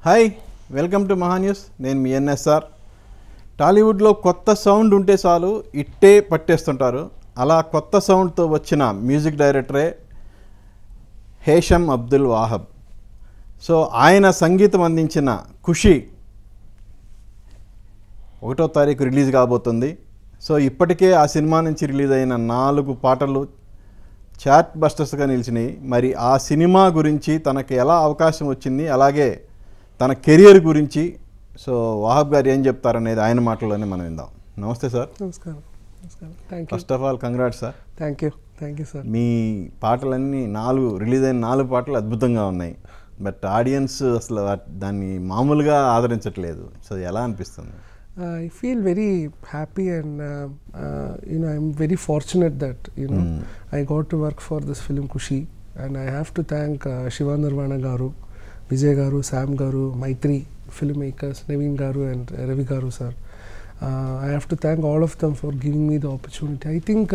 Hi welcome to మహా news. నేను మీ NSR. టాలీవుడ్లో కొత్త సౌండ్ ఉంటే చాలు ఇట్టే పట్టేస్తుంటారు. అలా కొత్త సౌండ్తో వచ్చిన మ్యూజిక్ డైరెక్టరే హేషమ్ అబ్దుల్ వాహబ్. సో ఆయన సంగీతం అందించిన ఖుషి 1వ తారీఖు రిలీజ్ కాబోతుంది. సో ఇప్పటికే ఆ సినిమా నుంచి రిలీజ్ అయిన 4 పాటలు చాట్ బస్టర్స్గా నిలిచినాయి. మరి ఆ సినిమా గురించి తనకి ఎలా అవకాశం వచ్చింది, అలాగే తన కెరియర్ గురించి సో వాహబ్ గారు ఏం చెప్తారనేది ఆయన మాటల్లోనే మనం విందాం. నమస్తే సార్. నమస్కారం. First of all congrats sir. Thank you sir. మీ పాటలన్నీ రిలీజ్ అయిన 4 పాటలు అద్భుతంగా ఉన్నాయి. బట్ ఆడియన్స్ అసలు దాన్ని మామూలుగా ఆదరించట్లేదు. సో ఎలా అనిపిస్తుంది? I feel very happy and I'm very fortunate that I got to work for this film Kushi, and I have to thank Shivanarvana garu, Vijay garu, Sam garu, Maitri filmmakers, Naveen garu and Ravi garu sir. I have to thank all of them for giving me the opportunity. I think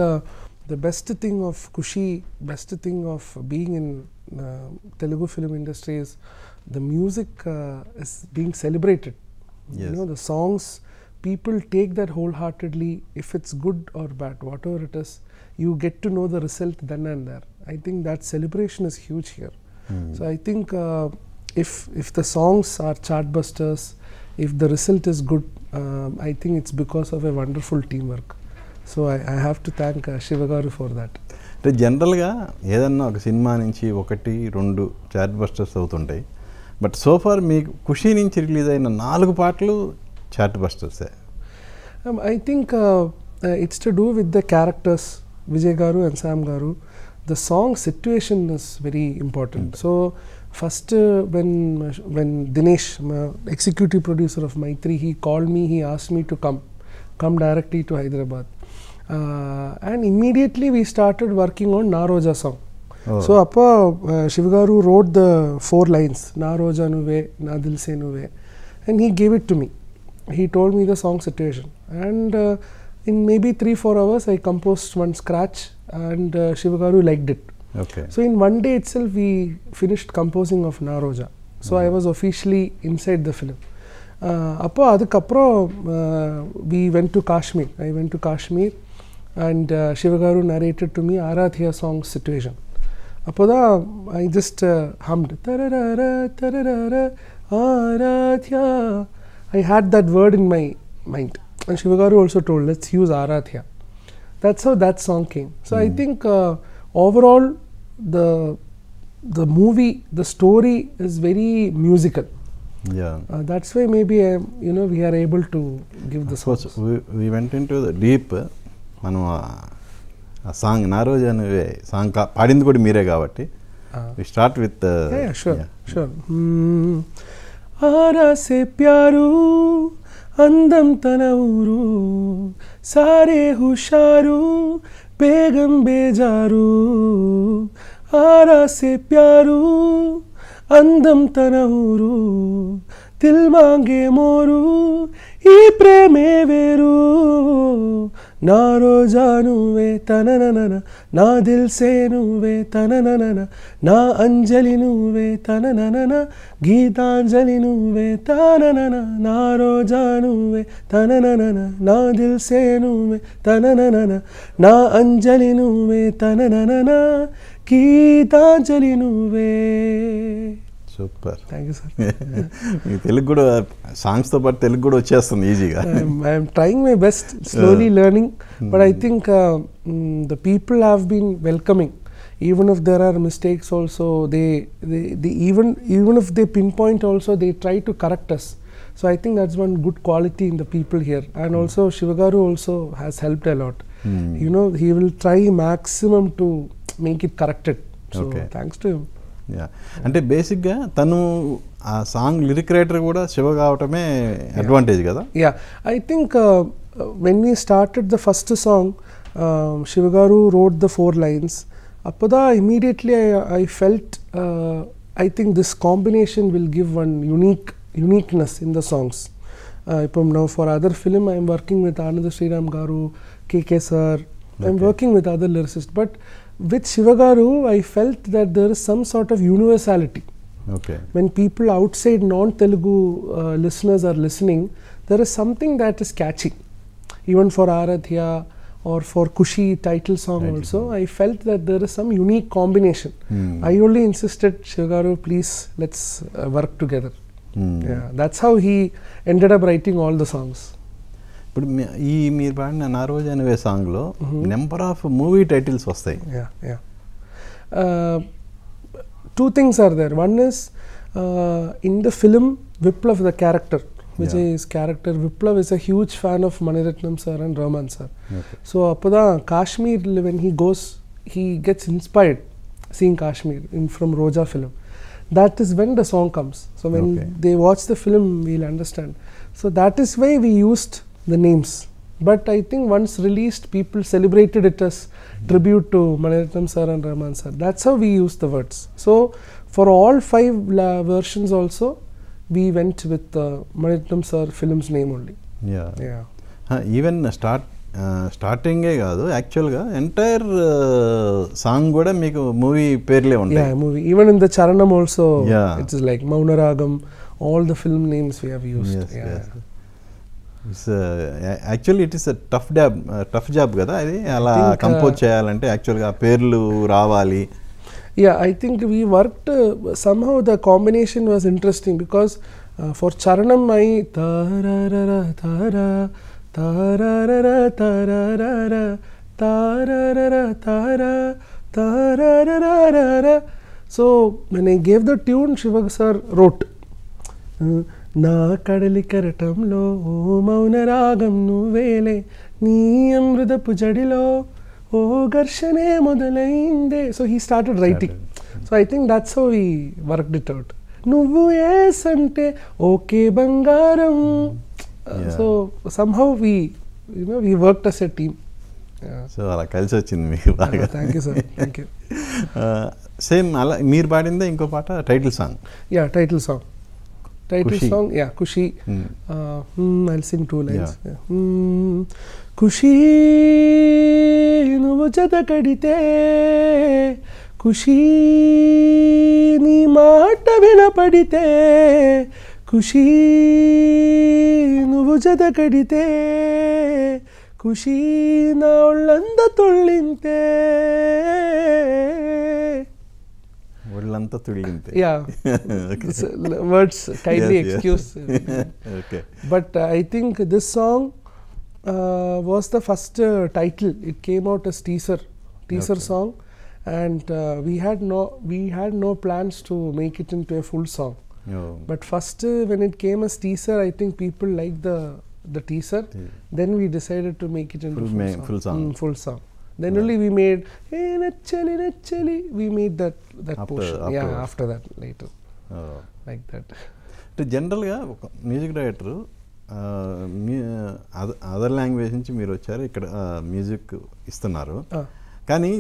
the best thing of Kushi, best thing of being in Telugu film industry is the music is being celebrated. Yes. The songs, people take that wholeheartedly. If it's good or bad, whatever it is, you get to know the result then and there. I think that celebration is huge here. So I think if the songs are chartbusters, if the result is good, I think it's because of a wonderful teamwork. So I have to thank Shivagaru for that. అంటే జనరల్గా ఏదన్నా ఒక cinema నుంచి 1-2 chat busters అవుతుంటాయి. But so far మీకు ఖుషి నుంచి release అయిన 4 పాటలు chat బస్టర్సే. I think it's to do with the characters, Vijay garu and Sam garu. The song situation is very important. So first when Dinesh, executive producer of Maitri, he called me, he asked me to come directly to Hyderabad. And immediately we started working on Na Roja song. So appa Shivagaru wrote the 4 lines, Na Roja Nuve, Na Dil Se Nuve, and he gave it to me. He told me the song situation, and in maybe 3-4 hours I composed one scratch, and Shivagaru liked it. Okay. So in one day itself we finished composing of Na Roja. So I was officially inside the film. Appo adukapro we went to Kashmir. I went to Kashmir, and Shivagaru narrated to me Aradhya song situation. Appoda I just hummed tararara tararara Aradhya. I had that word in my mind, and Shivagaru also told, let's use Aradhya. That's how that song came. So I think overall the movie, the story is very musical. Yeah. That's why maybe we are able to give the song. We went into the deep. మనం ఆ song నా రోజు అనే song పాడింది కూడా మీరే కాబట్టి we start with sure. ఆరా సే ప్యారు అందం తన ఊరు సారే హుషారు బేగం బేజారు ఆరా సే ప్యారు అందం తన ఊరు దిల్ మాంగే మోరు ఈ ప్రేమే వేరు నా రోజా నువ్వే తననన నా దిల్ సే నువ్వే తననన నా అంజలి నువ్వే తననన గీతాంజలి నువ్వే తననన నా రోజా నువ్వే తననన నా దిల్ సే నువ్వే తననన నా అంజలి నువ్వే తననన గీతాంజలి నువ్వే. సూపర్. Thank you sir. మీకు తెలుగు కూడా సాంగ్స్తో పాటు తెలుగు కూడా వచ్చేస్తుంది ఈజీగా. I'm trying my best, slowly learning, but I think the people have been welcoming. Even if there are mistakes also, they even if they pinpoint also, they try to correct us. So I think that's one good quality in the people here. And also Shivagaru also has helped a lot. He will try maximum to make it corrected. So thanks to him. అంటే బేసిక్గా తను ఆ song lyric writer కూడా Shiva కావటమే advantage కదా. I think when we started the first song, Shivagaru wrote the 4 lines. Appada immediately I felt I think this combination will give one uniqueness in the songs. Now for other film I am working with Ananda Sriram garu, KK sir, I am working with other lyricists, but with Shivagaru I felt that there is some sort of universality. Okay. When people outside non-Telugu listeners are listening, there is something that is catchy. Even for Aradhya or for Kushi title song also, I felt that there is some unique combination. I only insisted, Shivagaru, please, let's work together. Yeah, that's how he ended up writing all the songs. ఇప్పుడు ఈ మీరు పాడిన నా రోజు అనే సాంగ్లో number of movie titles వస్తాయి. Two things are there. One is in the film Viplav, the character, Vijay's character, Viplav is a huge fan of Maniratnam sir and Rahman sir. Okay. So appada Kashmir, when he goes, he gets inspired seeing Kashmir from Roja film. That is when the song comes. So when they watch the film, we'll understand. So that is why we used the names. But I think once released, people celebrated it as tribute to Maniratnam sir and Rahman sir. That's how we used the words. So for all 5 versions also, we went with Maniratnam sir film's name only. Even స్టార్టింగే కాదు, యాక్చువల్గా entire song కూడా మీకు movie పేర్లే ఉంటాయి. Movie even in the charanam also it's like Mounaragam, all the film names we have used. Actually it is tough job కదా అది, అలా కంపోజ్ చేయాలంటే యాక్చువల్గా పేర్లు రావాలి. I think we worked somehow the combination was interesting because for Charanam I tararara tara tararara tararara tararara tara tararara. So when I gave the tune, Shivag sir wrote నా కడలి కరటంలో ఓ మౌన రాగం నువ్వేలే, నీ అమృతపు జడిలో ఓ ఘర్షణే మొదలైందే. So he started writing. So I think that's how we worked it out. నువ్వు ఎస్ అంటే ఓకే బంగారం. So somehow we worked as a team. So అలా కలిసి వచ్చింది మీకు బాగా. Thank you sir, thank you. Same అలా మీరు పాడిందే ఇంకో పాట title song. Title song. Title Kushi. Song, Kushi. I'll sing 2 lines. Kushi, nuvu jata kadite, Kushi, nee maata vinapadite, Kushi, nuvu jata kadite, Kushi, na ollanda tullinte. ఒళ్ళంతా తుళ్ళింతే. Words kindly excuse. Okay. But I think this song was the first title. It came out as teaser song, and we had no plans to make it into a full song. But first when it came as teaser, I think people liked the teaser. Then we decided to make it into full song. Then only we made Nachali, we made that portion. After that later. Like that. జనరల్గా ఒక music director other language నుంచి మీరు వచ్చారు, ఇక్కడ music ఇస్తున్నారు. కానీ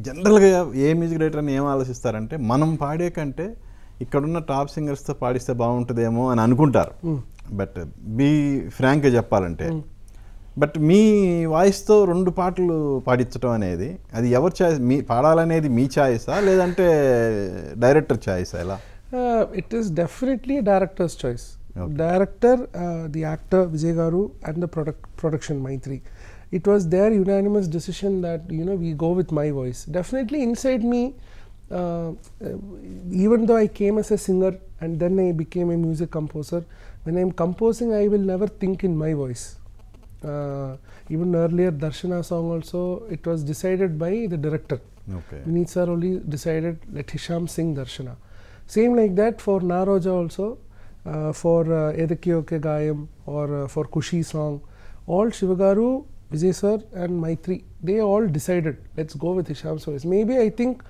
జనరల్గా ఏ music director అని ఏం ఆలోచిస్తారంటే, మనం పాడే కంటే ఇక్కడున్న టాప్ సింగర్స్తో పాడిస్తే బాగుంటుందేమో అని అనుకుంటారు. బట్ బీ ఫ్రాంక్గా చెప్పాలంటే, బట్ మీ వాయిస్తో 2 పాటలు పాడించడం అనేది అది ఎవరి చాయిస్? మీ పాడాలనేది మీ చాయిసా లేదంటే డైరెక్టర్ చాయిసా? ఎలా? It is definitely directors choice. Director, the actor Vijay garu and the production Maitri. It was their unanimous decision that we go with my voice. Definitely inside me, even though I came as a singer and then I became a music composer, when I am composing I will never think in my voice. Even earlier Darshana song also, it was decided by the director. Vineet sir only decided let Hesham sing Darshana. Same like that for Naroja also, for Edakioke Gayam or for Kushi song, all Shivagaru, Vijay sir and Maitri, they all decided let's go with Hisham's voice. Maybe I think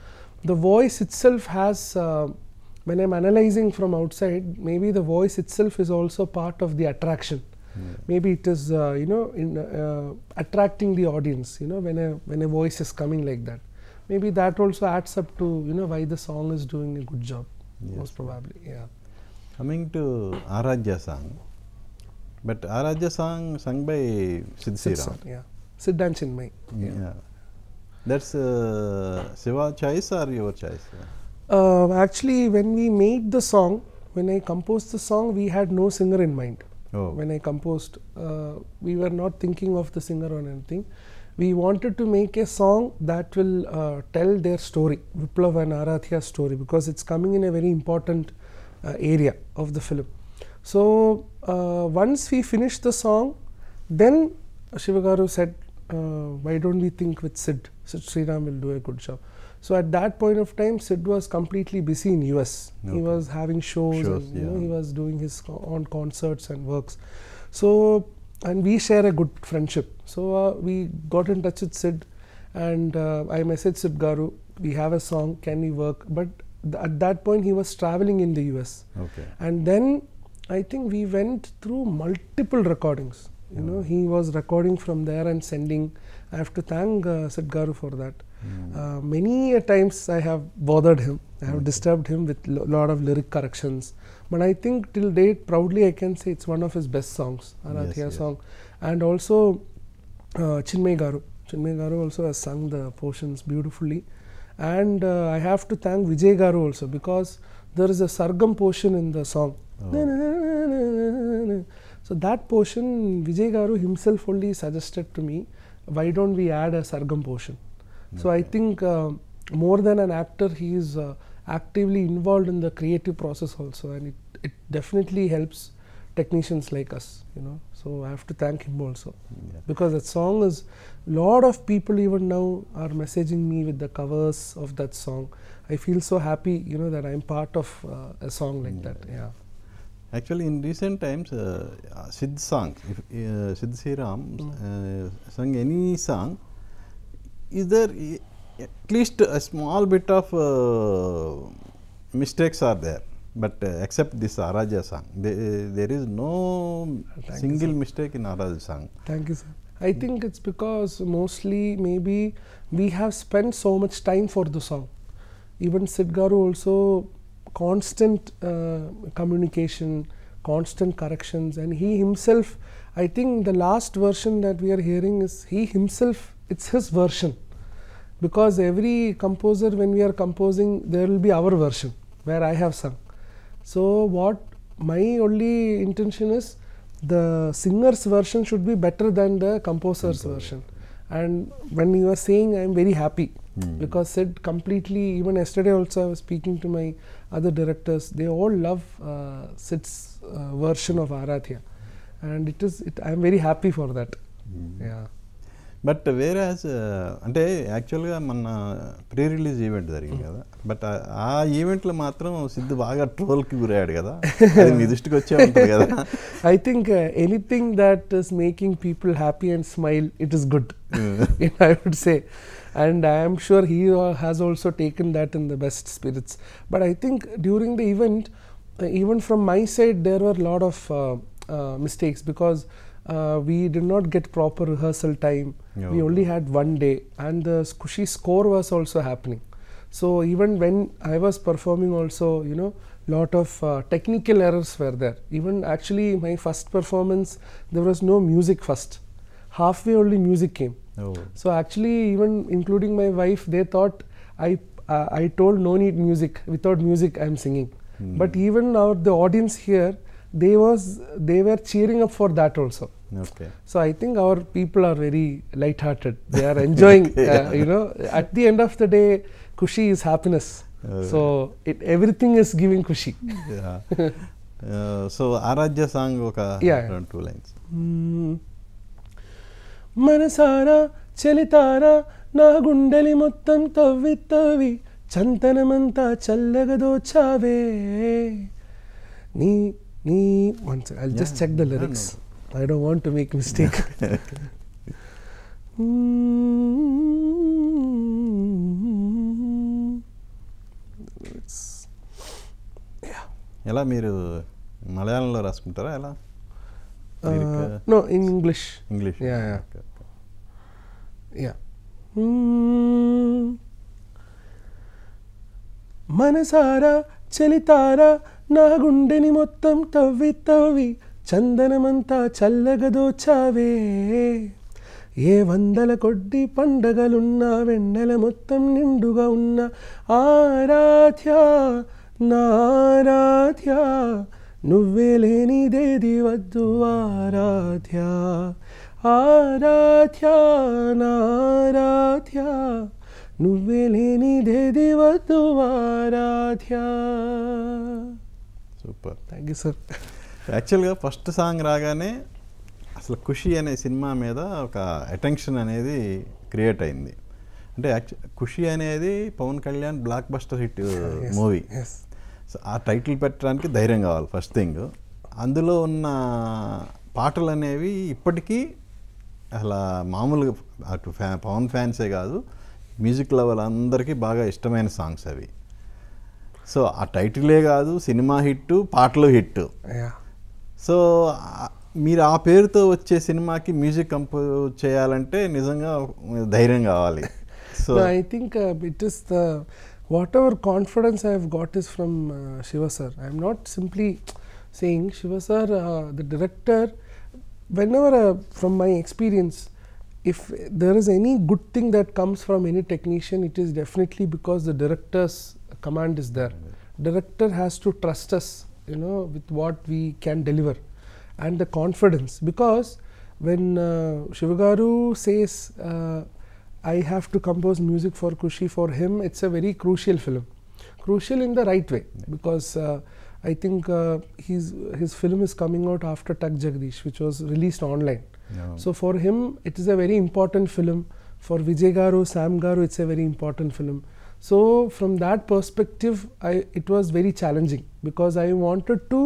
the voice itself has, when I'm analyzing from outside, maybe the voice itself is also part of the attraction. Maybe it is attracting the audience, when a voice is coming like that. Maybe that also adds up to why the song is doing a good job. Most probably. Coming to Aradhya song, but Aradhya song sung by Sid Sriram. Sid and Chinmay. That's Shiva choice or your choice? Actually, when we made the song, when I composed the song, we had no singer in mind. Oh. When I composed, we were not thinking of the singer or anything. We wanted to make a song that will tell their story, Viplav and Aradhya's story, because it's coming in a very important area of the film. So once we finished the song, then Shivagaru said, why don't we think with Sid? Sid Sriram will do a good job. So at that point of time, Sid was completely busy in US. Okay. He was having shows and you know, he was doing his own concerts and works. So, and we share a good friendship. So we got in touch with Sid, and I messaged Sid Garu, we have a song, can we work? But at that point he was traveling in the US. Okay. And then I think we went through multiple recordings. You know, he was recording from there and sending. I have to thank Sid Garu for that. Many a times I have bothered him, I have disturbed him with lot of lyric corrections. But I think till date, proudly I can say it's one of his best songs, Aradhya song. And also Chinmay Garu. Chinmay Garu also has sung the portions beautifully. And I have to thank Vijay Garu also, because there is a Sargam portion in the song. So that portion, Vijay Garu himself only suggested to me, why don't we add a Sargam portion? So I think more than an actor, he is actively involved in the creative process also, and it definitely helps technicians like us, you know. So I have to thank him also, because that song is, lot of people even now are messaging me with the covers of that song. I feel so happy, you know, that I am part of a song like that. Yeah. Actually, in recent times, Sid song, if Sid Sriram sang any song, is there at least a small bit of mistakes are there, but except this Aradhya song, there is no single mistake in Aradhya song. Thank you, sir. I think it's because mostly maybe we have spent so much time for the song. Even Sid Garu also, constant communication, constant corrections, and he himself, I think the last version that we are hearing is he himself, it's his version, because every composer, when we are composing, there will be our version where I have sung. So what my only intention is, the singer's version should be better than the composer's version. And when you are saying, I am very happy, because Sid completely, even yesterday also I was speaking to my other directors, they all love Sid's version of Aradhya, and I am very happy for that. Yeah. But whereas అంటే యాక్చువల్గా మన pre release event జరిగింది కదా, but ఆ ఈవెంట్లో మాత్రం సిద్ధు బాగా ట్రోల్కి గురయ్యాడు కదా, అది మీ దృష్టికి వచ్చే ఉంటుంది కదా. I think anything that is making people happy and smile, it is good. I would say, and I am sure he has also taken that in the best spirits. But I think during the event, even from my side, there were a lot of mistakes, because we did not get proper rehearsal time. We only had one day, and the Kushi score was also happening. So even when I was performing also, you know, lot of technical errors were there. Even actually my first performance, there was no music first. Halfway only music came. So actually, even including my wife, they thought I told no need music. Without music I am singing. But even the audience here, they were cheering up for that also. Okay. So I think our people are very light-hearted. They are enjoying. You know, at the end of the day, Kushi is happiness. So everything is giving Kushi. So Aradhya song oka around 2 lines. Manasara chalitara na gundali mottam tavvi tavi chantanamanta challagado chave. One second, I'll just check the lyrics. I don't want to make mistake. ఎలా మీరు మలయాళంలో రాసుకుంటారా ఎలా? No, in English. English. Yeah. Yeah. Manasara chalitara na gundeni mottam tavvi tavi chandanamanta challagado chave ఏ వందల కొద్ది పండగలున్నా వెన్నెల మొత్తం నిండుగా ఉన్న ఆరాధ్య నారాధ్య నువ్వే లేనిదేది వద్దు ఆరాధ్య ఆరాధ్య నారాధ్య నువ్వే లేనిదేది వద్దు ఆరాధ్య. Super, thank you sir. యాక్చువల్గా ఫస్ట్ సాంగ్ రాగానే అసలు ఖుషి అనే సినిమా మీద ఒక అటెన్షన్ అనేది క్రియేట్ అయింది. అంటే ఖుషి అనేది Pawan Kalyan blockbuster hit movie. So ఆ టైటిల్ పెట్టడానికి ధైర్యం కావాలి ఫస్ట్ థింగ్. అందులో ఉన్న పాటలు అనేవి ఇప్పటికీ అసలు మామూలుగా అటు పవన్ ఫ్యాన్సే కాదు, మ్యూజిక్ లవర్ అందరికీ బాగా ఇష్టమైన సాంగ్స్ అవి. సో ఆ టైటిలే కాదు, సినిమా హిట్, పాటలు హిట్. సో మీరు ఆ పేరుతో వచ్చే సినిమాకి మ్యూజిక్ కంపోజ్ చేయాలంటే నిజంగా ధైర్యం కావాలి. So I think it is the whatever confidence I have got is from Shiva sir. I am not simply saying Shiva sir, the director. Whenever from my experience, if there is any good thing that comes from any technician, it is definitely because the director's command is there. Director has to trust us, you know, with what we can deliver, and the confidence. Because when Shivagaru says I have to compose music for Kushi, for him it's a very crucial film. Crucial in the right way, because I think his film is coming out after Tak Jagdish, which was released online. Yeah. So for him it is a very important film. For Vijay Garu, Sam Garu, it's a very important film. So from that perspective, it was very challenging, because I wanted to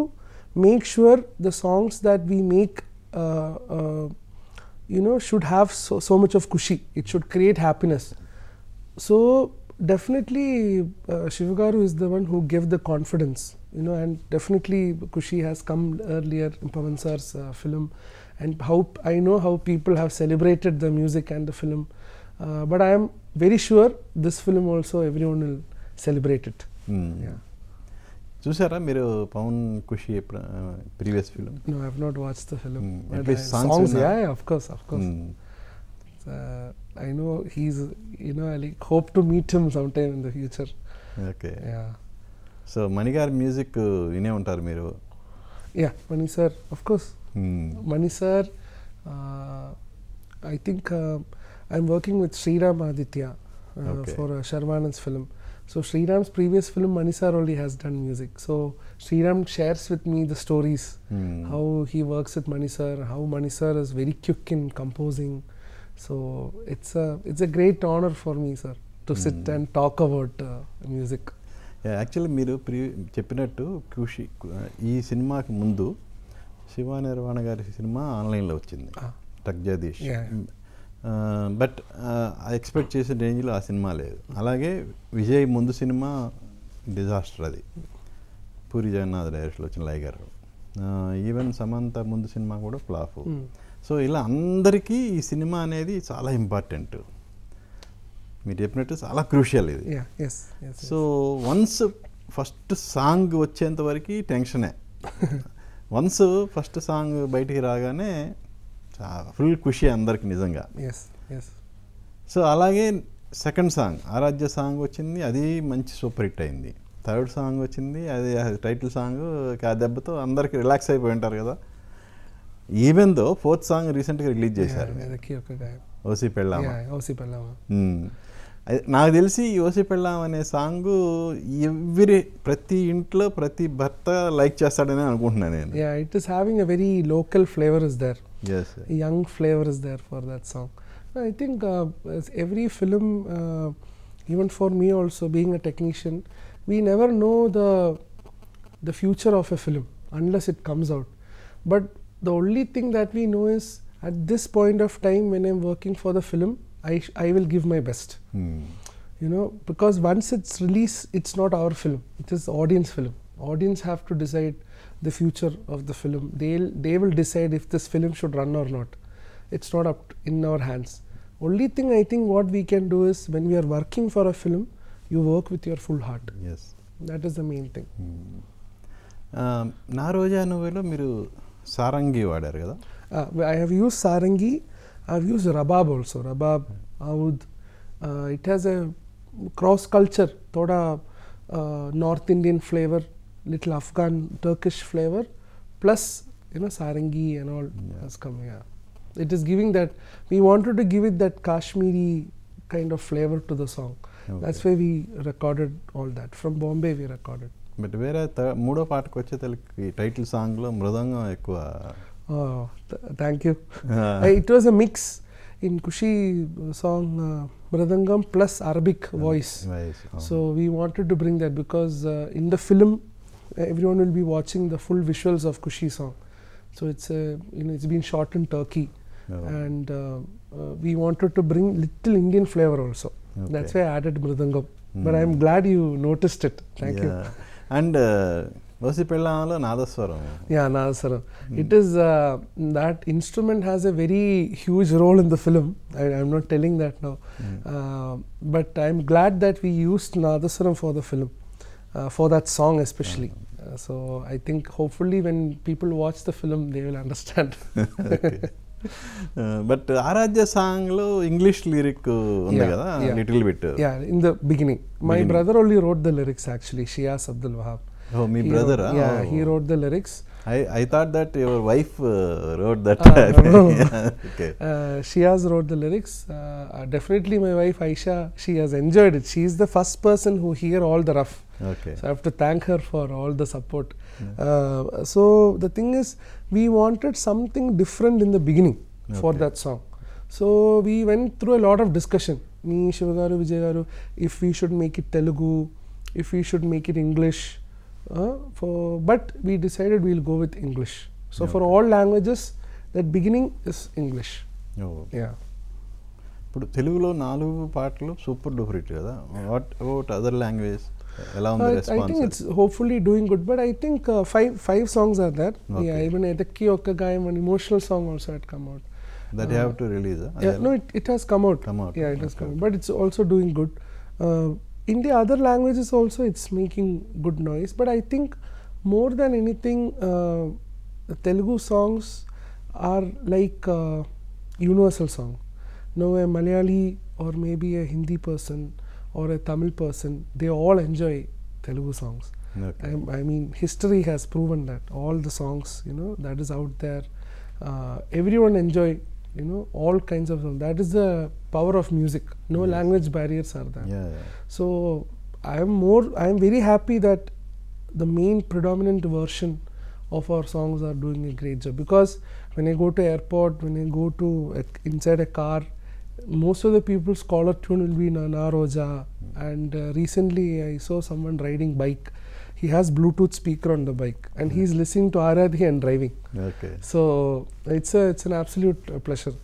make sure the songs that we make you know, should have so much of Kushi. It should create happiness. So definitely Shivagaru is the one who gave the confidence, you know, and definitely Kushi has come earlier in Pawan sir's film, and how I know how people have celebrated the music and the film, but I am very sure this film also everyone will celebrate it. Yeah. చూసారా మీరు Pawan Kushi previous film? No, I have not watched the film. Songs, yeah, of course. I know he's, you know, I like hope to meet him sometime in the future. Okay. Yeah. So Mani gaరి music వినే ఉంటారు మీరు? Yeah, Mani sir, of course. Mani sir, I think I'm working with Sriram Aditya for Sharvanand's film. So Sriram's previous film, Mani sir only has done music. So Sriram shares with me the stories, how he works with Mani sir, how Mani sir is very quick in composing. So it's a great honor for me, sir, to sit and talk about music. Actually మీరు చెప్పినట్టు ఖుషి ఈ సినిమాకి ముందు శివ నిర్వాణ గారి cinema ఆన్లైన్లో వచ్చింది, టక్ Jagadish. But expect చేసే రేంజ్లో ఆ సినిమా లేదు. అలాగే విజయ్ ముందు సినిమా డిజాస్టర్, అది పూరి జగన్నాథ్ డైరెక్ట్లో వచ్చిన లైగర్. ఈవెన్ సమంత ముందు సినిమా కూడా ఫ్లాప్. సో ఇలా అందరికీ ఈ సినిమా అనేది చాలా ఇంపార్టెంట్. మీరు చెప్పినట్టు చాలా క్రూషియల్ ఇది. సో వన్స్ ఫస్ట్ సాంగ్ వచ్చేంత వరకు టెన్షనే. వన్స్ ఫస్ట్ సాంగ్ బయటికి రాగానే ఫుల్ ఖుషి అందరికి నిజంగా. సో అలాగే సెకండ్ సాంగ్ ఆరాధ్య సాంగ్ వచ్చింది, అది మంచి సూపర్ హిట్ అయింది. థర్డ్ సాంగ్ వచ్చింది, అది టైటిల్ సాంగ్. ఆ దెబ్బతో అందరికి రిలాక్స్ అయిపోయి ఉంటారు కదా. ఈవెన్ దో ఫోర్త్ సాంగ్ రీసెంట్గా రిలీజ్ చేశారు, ఓసి పెళ్ళామ. నాకు తెలిసి ఈ ఓసి పెళ్ళాం అనే సాంగ్ ప్రతి ఇంట్లో ప్రతి భర్త లైక్ చేస్తాడని అనుకుంటున్నాను నేను. It is having a very local flavour is there. Yes, young flavor is there for that song. I think every film, even for me also being a technician, we never know the future of a film unless it comes out. But the only thing that we know is at this point of time when I'm working for the film, I will give my best. You know, because once it's released, it's not our film, it is audience film. Audience have to decide the future of the film. They will decide if this film should run or not. It's not up in our hands. Only thing I think what we can do is when we are working for a film, you work with your full heart. Yes, that is the main thing. నా రోజా నువ్వులో మీరు సారంగి వాడారు కదా? I have used sarangi. I've used rabab also, rabab, oud. It has a cross culture, thoda North Indian flavor, little Afghan, Turkish flavor, plus sarangi and all has come. Yeah, it is giving that. We wanted to give it that Kashmiri kind of flavor to the song. Okay. That's why we recorded all that. From Bombay we recorded. But వేరే మూడో పాటకు వచ్చేసరికి title సాంగ్లో మృదంగం ఎక్కువ. Thank you. It was a mix in Kushi song, mridangam plus Arabic voice. So we wanted to bring that because in the film everyone will be watching the full visuals of Kushi song. So it's it's been shot in Turkey, and we wanted to bring little Indian flavor also. Okay. That's why I added mridangam. But I'm glad you noticed it. Thank you. And Vasi Pellamalo Nadaswaram. Yeah, Nadaswaram. It is that instrument has a very huge role in the film. I'm not telling that now. But I'm glad that we used Nadaswaram for the film, for that song especially. So I think hopefully when people watch the film they will understand. Okay. But Aradhya song lo English lyric undi kada, little bit. Yeah, in the beginning. My brother only wrote the lyrics actually, Hesham Abdul Wahab. Oh, my brother? Yeah, he wrote the lyrics. I thought that your wife wrote that. No. Okay. Shiaz wrote the lyrics. Definitely my wife Aisha, she has enjoyed it. She is the first person who hear all the rough. Okay. So I have to thank her for all the support. So the thing is, we wanted something different in the beginning for that song. So we went through a lot of discussion. Me, Shivagaru, Vijay garu, if we should make it Telugu, if we should make it English. But we decided we'll go with English. So for all languages, that beginning is English. Yeah. ఇప్పుడు తెలుగులో 4 పాటలు super duper hit కదా. What about other language? ఎలా ఉంది response? I think it's hopefully doing good, but I think five songs are there. Okay. Yeah, even Edakki Okka Gayam, an emotional song also had come out. That you have to release? Yeah, no, it has come out. Yeah, it has come out, but it's also doing good. In the other languages also it's making good noise, but I think more than anything the Telugu songs are like universal song. No, a Malayali or maybe a Hindi person or a Tamil person, they all enjoy Telugu songs. Okay. I mean history has proven that all the songs that is out there, everyone enjoy all kinds of songs. That is the power of music. No language barriers are there. So I am very happy that the main predominant version of our songs are doing a great job, because when I go to airport, when I go to inside a car, most of the people's caller tune will be Na Roja. And recently I saw someone riding bike. He has Bluetooth speaker on the bike and he's listening to Aradhi and driving. Okay. So it's an absolute pleasure.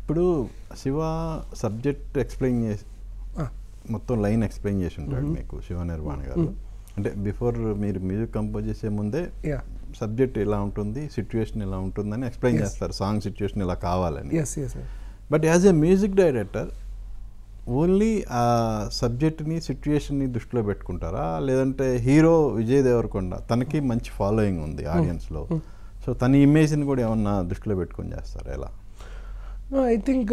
ఇప్పుడు Shiva subject explain చేసి మొత్తం line explain చేసి ఉంటాడు మీకు శివ నిర్వాణ గారు. అంటే before మీరు music compose చేసే ముందే సబ్జెక్ట్ ఎలా ఉంటుంది, సిచ్యువేషన్ ఎలా ఉంటుందని ఎక్స్ప్లెయిన్ చేస్తారు, సాంగ్ సిచ్యువేషన్ ఇలా కావాలని. But as a music director only ఆ సబ్జెక్ట్ని సిచ్యువేషన్ని దృష్టిలో పెట్టుకుంటారా, లేదంటే హీరో విజయ్ దేవరకొండ తనకి మంచి ఫాలోయింగ్ ఉంది ఆడియన్స్లో, సో తన ఇమేజ్ని కూడా ఏమన్నా దృష్టిలో పెట్టుకొని చేస్తారా ఎలా? No, I think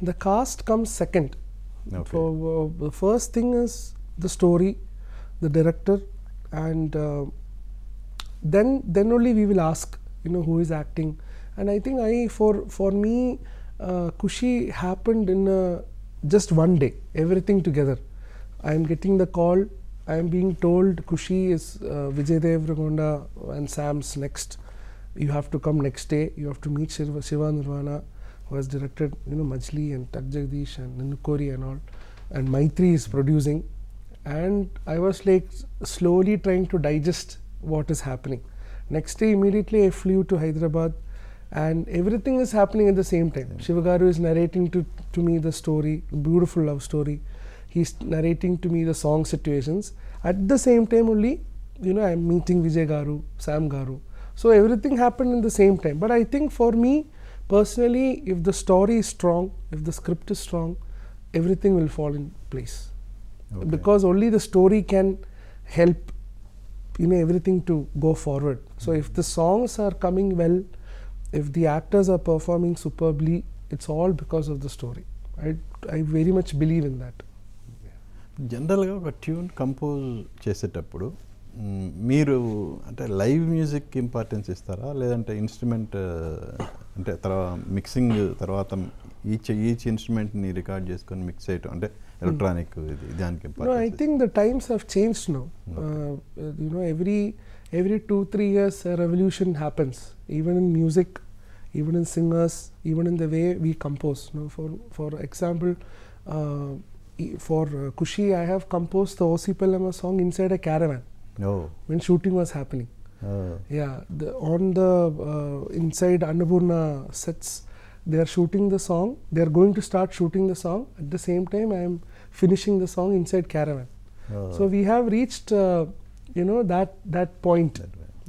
the cast comes second. Okay. The first thing is the story, the director, and then only we will ask who is acting. And I think for me Kushi happened in just one day, everything together. I am getting the call, I am being told Kushi is Vijay Deverakonda and Sam's next. You have to come next day, you have to meet Shiva Nirvana, who has directed Majli and Tak Jagdish and Ninukori and all, and Maitri is producing. And I was like slowly trying to digest what is happening. Next day immediately I flew to Hyderabad, and everything is happening at the same time. Shivagaru is narrating to me the story, beautiful love story. He's narrating to me the song situations. At the same time only, I am meeting Vijay Garu, Sam Garu. So everything happened in the same time. But I think for me personally, if the story is strong, if the script is strong, everything will fall in place. Okay. Because only the story can help everything to go forward. So if the songs are coming well, if the actors are performing superbly, it's all because of the story. I very much believe in that. జనరల్గా ఒక tune compose చేసేటప్పుడు మీరు అంటే live music importance ఇస్తారా, లేదంటే instrument అంటే mixing తర్వాత each ఇన్స్ట్రుమెంట్ని record చేసుకొని మిక్స్ చేయటం అంటే ఎలక్ట్రానిక్ ఇది దానికి No, I think the times have changed now. You know, every 2-3 years a revolution happens, even in music, even in singers, even in the way we compose. You know, for example, for Kushi, I have composed the O.C. Pellama song inside a caravan when shooting was happening. Yeah, on the inside Annapurna sets, they are shooting the song. They are going to start shooting the song. At the same time, I am finishing the song inside caravan. So we have reached, you know, that point.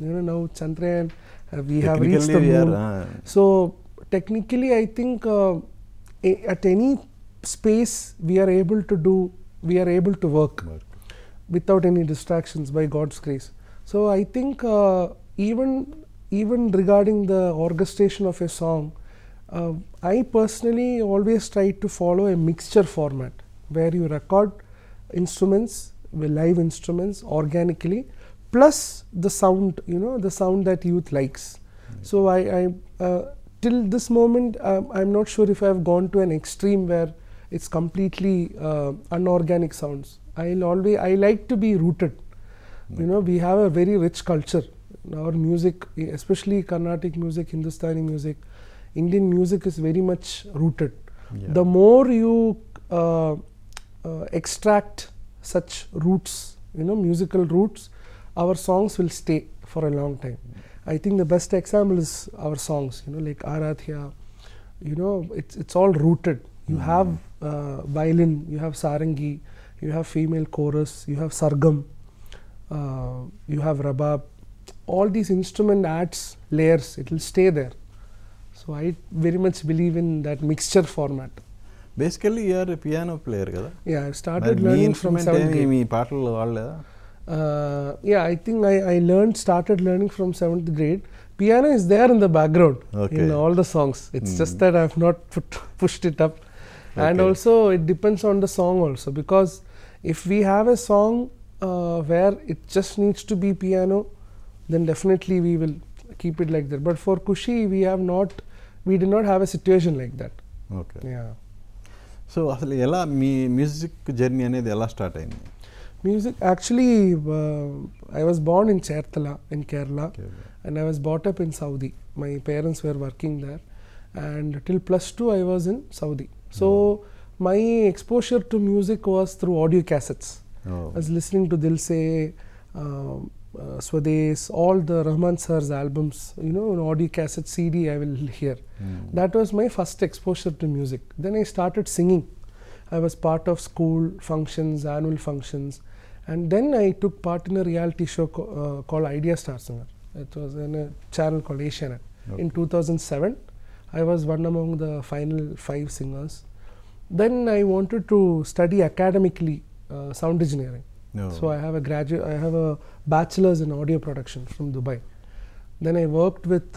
You know, now Chandrayaan, we have reached the moon. So technically, I think at any space we are able to work without any distractions by God's grace. So I think even regarding the orchestration of a song, I personally always try to follow a mixture format where you record instruments, live instruments organically, plus the sound, you know, the sound that youth likes. So I till this moment, I'm not sure if I've gone to an extreme where it's completely unorganic sounds. I like to be rooted. You know, we have a very rich culture. Our music, especially Carnatic music, Hindustani music, Indian music is very much rooted. The more you extract such roots, you know, musical roots, our songs will stay for a long time. I think the best example is our songs, you know, like Aradhya. You know, it's all rooted. You have violin, you have sarangi, you have female chorus, you have sargam, you have rabab. All these instrument adds layers. It will stay there. So I very much believe in that mixture format. Basically you're piano player కదా? Yeah, I started learning from 7th grade. మీ పాటలు వాడలేదా? Yeah, I think I started learning from 7th grade. Piano is there in the background in all the songs. It's just that I have not pushed it up. And also it depends on the song also, because if we have a song where it just needs to be piano, then definitely we will keep it like that. But for Kushi, we did not have a situation like that. Okay. Yeah. So అసలు ఎలా మీ music journey అనేది ఎలా start అయింది? Music, actually, I was born in Cherthala in Kerala, and I was brought up in Saudi. My parents were working there, and till +2 I was in Saudi. So my exposure to music was through audio cassettes. I was listening to Dil Se, Swades, all the Rahman sir's albums, you know, on audio cassette, CD I will hear. That was my first exposure to music. Then I started singing. I was part of school functions, annual functions, and then I took part in a reality show called Idea Star Singer. It was in a channel called Asianet. In 2007, I was one among the final 5 singers. Then I wanted to study academically sound engineering. So I have a bachelor's in audio production from Dubai. Then I worked with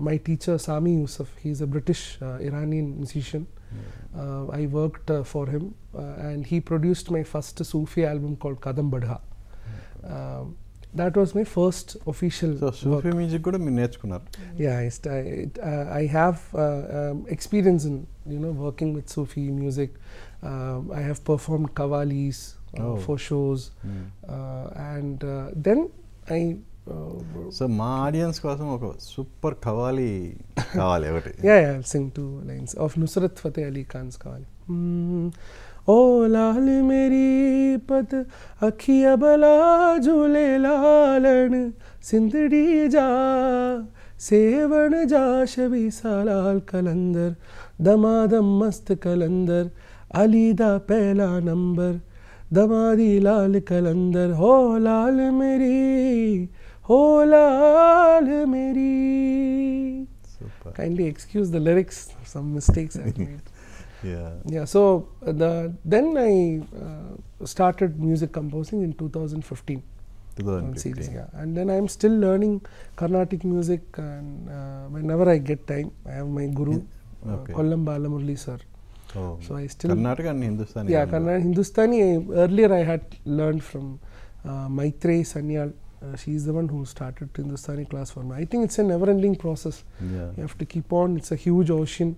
my teacher Sami Yusuf. He's a British Iranian musician. I worked for him, and he produced my first Sufi album called Kadam Badha. That was my first official. So Sufi music kuda meer nechukunnaru? Yeah, I have experience in, you know, working with Sufi music. I have performed qawwalis for shows, and then I. So మా audience కోసం ఒక super qawwali కావాలి ఒకటి. Yeah, I'll sing 2 lines of Nusrat Fateh Ali Khan's Qawwali. ओ लाल मेरी पत अखिया बला झूले लालन सिंधड़ी जा सेवन जा शबी सालाल कलंदर दमादम मस्त कलंदर अली दा पहला नंबर दमादी लाल कलंदर हो लाल मेरी हो लाल मेरी. Super. Kindly excuse the lyrics, some mistakes I've made. Yeah, so then I started music composing in 2015. series, yeah. And then I'm still learning Carnatic music, and whenever I get time, I have my guru, Kollam Balamurli sir. So I still Karnataka and Hindustani. Yeah, Kannada, Hindustani. Earlier I had learned from Maitrey Sanyal. She's the one who started Hindustani class for me. I think it's a never-ending process. Yeah. You have to keep on. It's a huge ocean.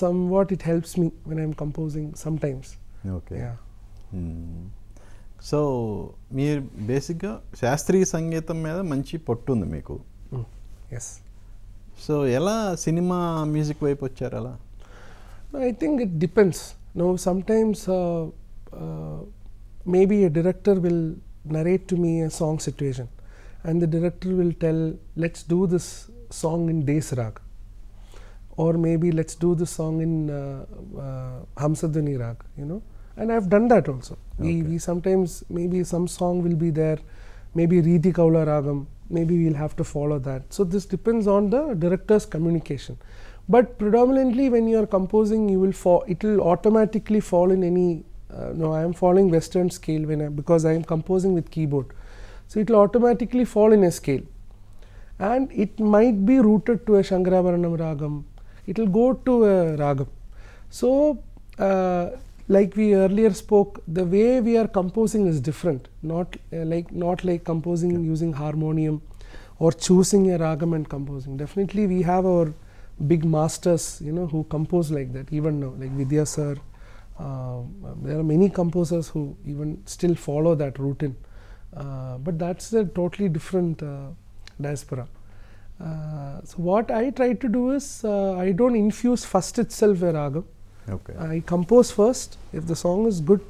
Somewhat it helps me when I'm composing sometimes. Okay. Yeah. So మీరు బేసిక్గా శాస్త్రీయ సంగీతం మీద మంచి పట్టు ఉంది మీకు. Yes. So ఎలా సినిమా మ్యూజిక్ వైపు వచ్చారు అలా? I think it depends. No, sometimes maybe a director will narrate to me a song situation, and the director will tell, let's do this song in Des Rag, or maybe let's do this song in Hamsadhani Rag, you know. And I've done that also. We sometimes, maybe some song will be there, maybe Riti Kaula Ragam, maybe we'll have to follow that. So this depends on the director's communication. But predominantly when you are composing, it will automatically fall in any, no, I am following Western scale because I am composing with keyboard. So it will automatically fall in a scale. And it might be rooted to a Shankarabaranam Ragam. It will go to a Ragam. So, like we earlier spoke, the way we are composing is different. Not like composing using harmonium or choosing a Ragam and composing. Definitely we have our big masters, you know, who compose like that even now, like Vidya sir. There are many composers who even still follow that routine, but that's a totally different diaspora. So what I try to do is I don't infuse first itself a ragam. Okay. I compose first. If the song is good,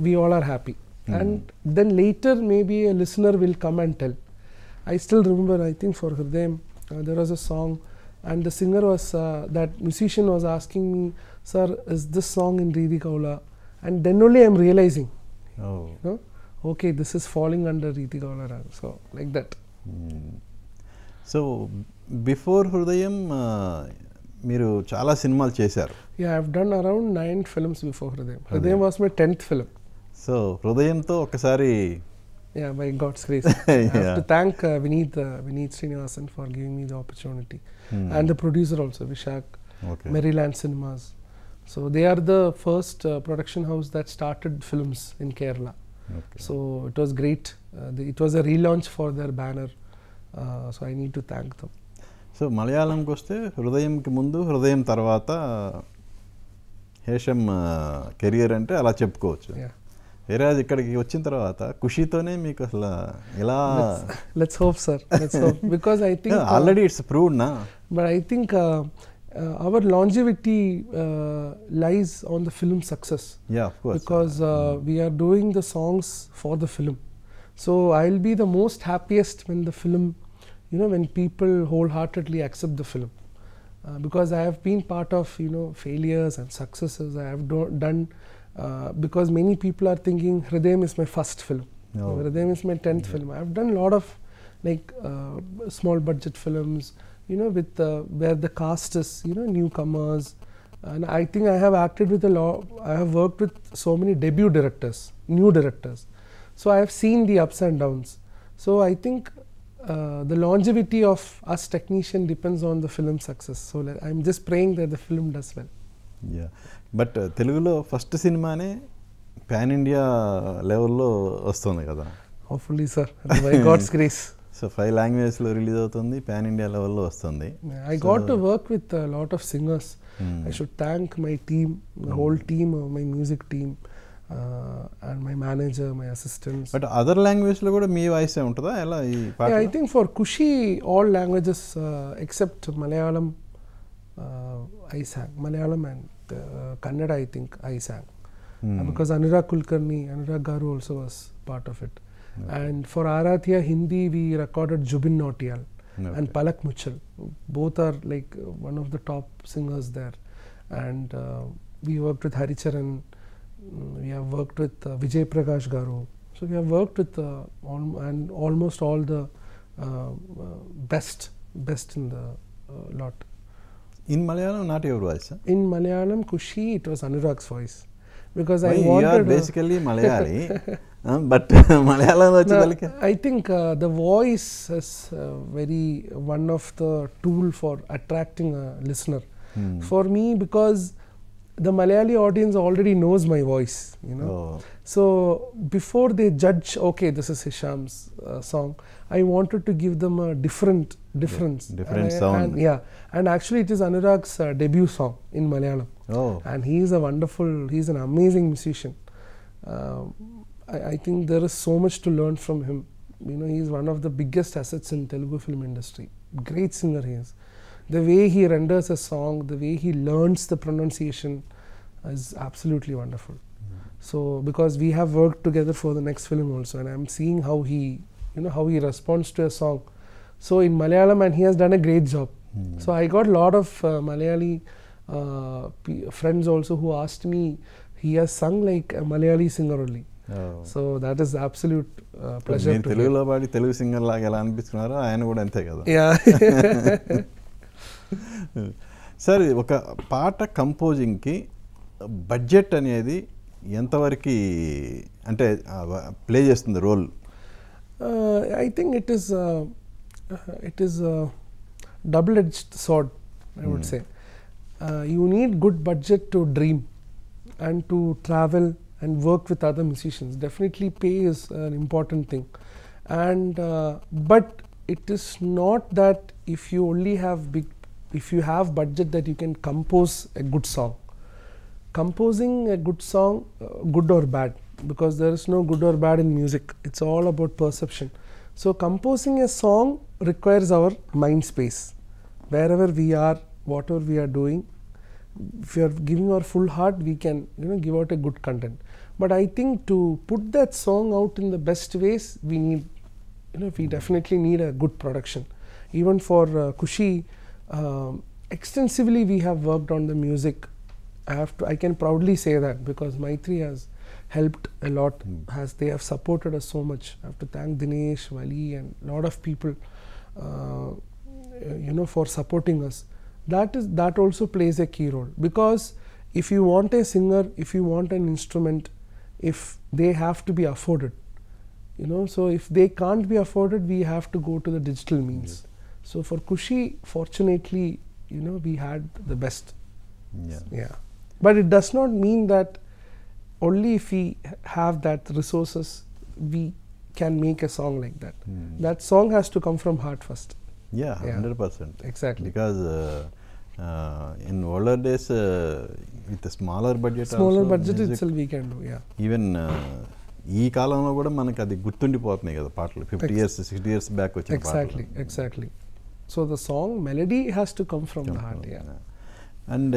we all are happy, and then later maybe a listener will come and tell. I still remember, I think for Hridayam, there was a song, and the singer was that musician was asking me, sir, is this song in Riti Kaula? And then only I'm realizing, you know, okay, this is falling under Riti Kaula Rag. So like that. So before Hridayam, మీరు చాలా సినిమాలు చేశారు. Yeah, I've done around 9 films before Hridayam. Hridayam was my 10th film. So హృదయంతో ఒకసారి. Yeah, by God's grace. I have to thank Vineet Srinivasan for giving me the opportunity, and the producer also, Vishak, Maryland Cinemas. So they are the first production house that started films in Kerala. So it was great. It was a relaunch for their banner. So I need to thank them. So మలయాళంకి వస్తే హృదయంకి ముందు హృదయం తర్వాత Hesham career అంటే అలా చెప్పుకోవచ్చు. వేరే ఇక్కడికి వచ్చిన తర్వాత ఖుషీతోనే మీకు అసలు ఇలా. Let's hope sir, let's hope, because I think already it's proved నా, but I think our longevity lies on the film success. Yeah, of course. Because we are doing the songs for the film. So I'll be the most happiest when the film, you know, when people wholeheartedly accept the film. Because I have been part of, you know, failures and successes. I have done, because many people are thinking Hridayam is my first film. No. Hridayam is my 10th film. I have done a lot of like small budget films, you know, with where the cast is, you know, newcomers, and I think I have acted with I have worked with so many debut directors, new directors, so I have seen the ups and downs. So I think the longevity of us technician depends on the film success. So I'm just praying that the film does well. Yeah, but Telugulo first cinemaనే pan India లెవెల్లో వస్తుంది కదా. Hopefully sir, by God's grace. So 5 లాంగ్వేజెస్లో release అవుతుంది, pan India లెవెల్లో వస్తుంది. I got to work with a lot of singers. I should thank my team, the whole team, my music team, and my manager, my assistants. But other లాంగ్వేజ్లో కూడా మీ వాయిసే ఉంటుందా ఎలా ఈ పాట? Yeah, I think for Kushi all languages except Malayalam I sang. Malayalam and Kannada I think I sang. Because Anurag Kulkarni, Anurag Garu also was part of it. And for Aradhya Hindi we recorded Jubin Nautiyal and Palak Muchal. Both are like one of the top singers there. And we worked with Haricharan, we have worked with Vijay Prakash Garu. So we have worked with almost all the best in the lot. In Malayalam, not your voice? Huh? In Malayalam, Kushi, it was Anurag's voice. Because you are basically Malayali. But మలయాళంలో వచ్చేదానికి I think the voice is one of the tool for attracting a listener. For me, because the Malayali audience already knows my voice, you know. So before they judge, okay, this is Hisham's song, I wanted to give them a difference. Different sound. And, yeah, and actually it is Anurag's debut song in Malayalam. And he is he's an amazing musician. I think there is so much to learn from him. You know, he is one of the biggest assets in Telugu film industry. Great singer he is. The way he renders a song, the way he learns the pronunciation is absolutely wonderful. So because we have worked together for the next film also, and I'm seeing how he responds to a song. So in Malayalam, and he has done a great job. So I got a lot of Malayali friends also who asked me, he has sung like a Malayali singer only. So that is absolute pleasure to తెలుగులో పాడి Telugu singer లాగా ఎలా అనిపిస్తున్నారో ఆయన కూడా అంతే కదా. Sir, ఒక పాట కంపోజింగ్కి బడ్జెట్ అనేది ఎంతవరకు అంటే ప్లే చేస్తుంది role? I think it is a double-edged sword, I would say. You need good budget to dream and to travel and work with other musicians. Definitely pay is an important thing, and but it is not that if you have budget that you can compose a good song. Composing a good song, good or bad, because there is no good or bad in music, it's all about perception. So composing a song requires our mind space. Wherever we are, whatever we are doing, if we are giving our full heart, we can give out a good content. But I think to put that song out in the best ways, we definitely need a good production. Even for Kushi, extensively we have worked on the music. I can proudly say that, because Maitri has helped a lot, they have supported us so much. I have to thank Dinesh, Wali and a lot of people for supporting us. That also plays a key role, because if you want a singer, if you want an instrument, if they have to be afforded, so if they can't be afforded, we have to go to the digital means. So for Kushi, fortunately, we had the best. Yeah. But it does not mean that only if we have that resources, we can make a song like that. That song has to come from heart first. Yeah, 100%. Exactly. Because in older days, with a smaller budget itself we can do. Yeah. Even ఈ కాలంలో కూడా మనకి అది గుర్తుండిపోతున్నాయి కదా పాటలు, 50 years 60 years back వచ్చిన పాటలు. Exactly. So the song melody has to come from the heart. And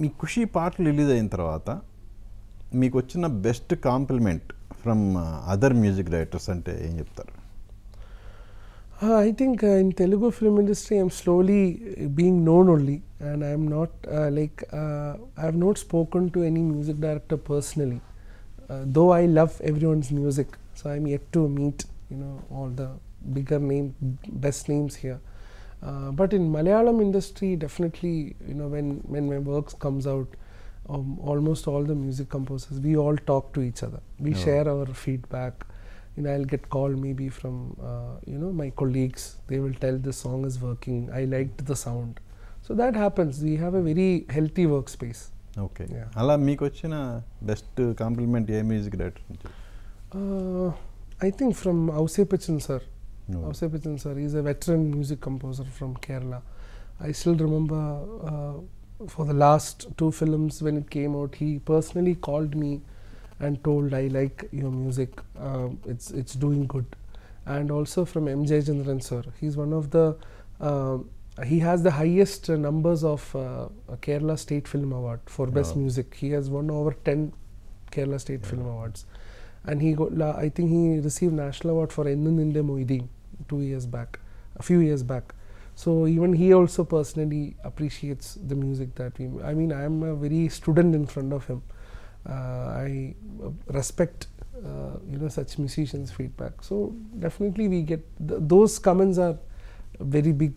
మీ ఖుషి పాటలు రిలీజ్ అయిన తర్వాత మీకు వచ్చిన best compliment from other music directors అంటే ఏం చెప్తారు? I think in Telugu film industry, I'm slowly being known only, and I'm not I have not spoken to any music director personally, though I love everyone's music. So I'm yet to meet all the bigger best names here. But in Malayalam industry, definitely, when my works comes out, almost all the music composers, we all talk to each other. We share our feedback. I'll get call maybe from my colleagues. They will tell the song is working. I liked the sound. So that happens. We have a very healthy workspace. Okay. అలా మీకు వచ్చిన best compliment ఏ music director నుంచి? I think from Ausepachan sir. Ausepachan sir, he's a veteran music composer from Kerala. I still remember for the last 2 films when it came out, he personally called me and told, I like your music, it's doing good. And also from M. Jayachandran sir, he's one of the he has the highest numbers of Kerala State Film Award for Best Music. He has won over 10 Kerala State Film Awards, and I think he received National Award for Ennuninde Moideen a few years back. So even he also personally appreciates the music that I am a very student in front of him. I respect such musicians' feedback. So definitely we get those comments are very big